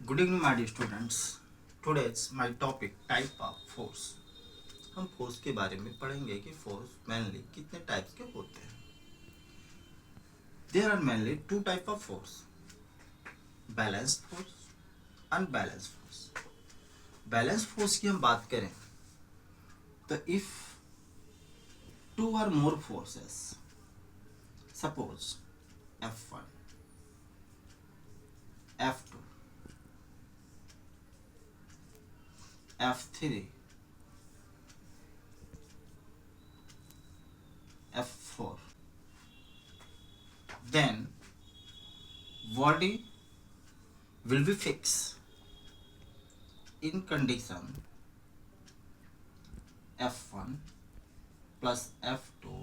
Good evening my dear students. Today's my topic type of force. हम force के बारे में पढ़ेंगे कि फोर्स मेनली कितने टाइप्स के होते हैं। There are mainly two type of force, balanced force, unbalanced force. Balanced force की हम बात करें तो if two or more forces, suppose F1, F2, F3, F4, then body will be fixed in condition F1 plus F2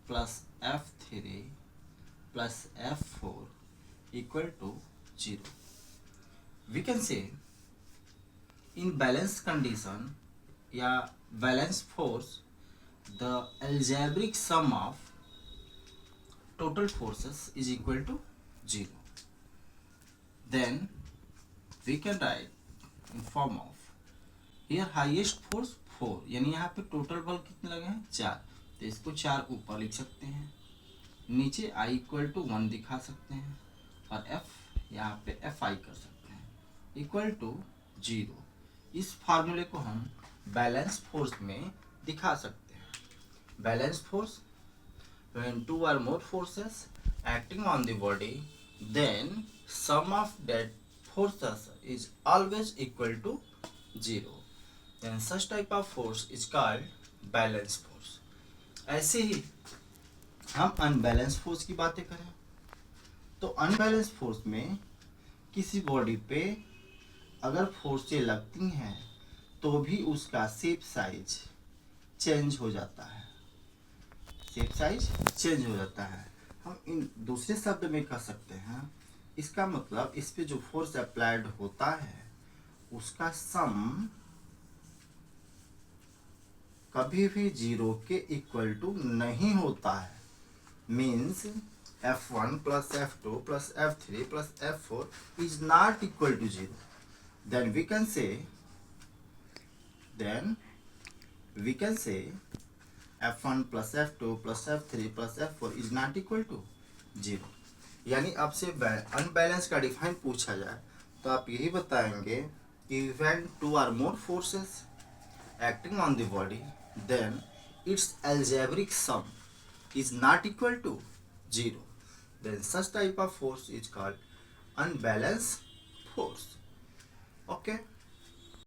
plus F3 plus F4 equal to 0. We can say in balanced condition या balanced force, the algebraic sum of total forces is equal to 0. Then we can write in form of here highest force 4, यानी यहाँ पे total बल कितने लगे हैं 4, तो इसको 4 ऊपर लिख सकते हैं, नीचे I इक्वल टू 1 दिखा सकते हैं और F यहाँ पे FI कर सकते हैं इक्वल टू 0। इस फार्मूले को हम बैलेंस फोर्स में दिखा सकते हैं। Balance force when two or more forces acting on the body, then sum of that forces is always equal to 0. Then such type of force is called balance force. ऐसे ही हम unbalance force की बातें करें तो unbalance force में किसी body पे अगर फोर्सें लगती हैं तो भी उसका शेप साइज चेंज हो जाता है, शेप साइज चेंज हो जाता है। हम इन दूसरे शब्द में कह सकते हैं, इसका मतलब इस पे जो फोर्स अप्लाइड होता है उसका सम कभी भी 0 के इक्वल टू नहीं होता है। Means F1 plus F2 plus F3 plus F4 is not equal to 0. Then we can say F1 plus F2 plus F3 plus F4 is not equal to 0. यानी आपसे अनबैलेंस का डिफाइन पूछा जाए तो आप यही बताएंगे कि when two or more forces acting on the body, then its algebraic sum is not equal to 0. Then such type of force is called unbalanced force. Okay.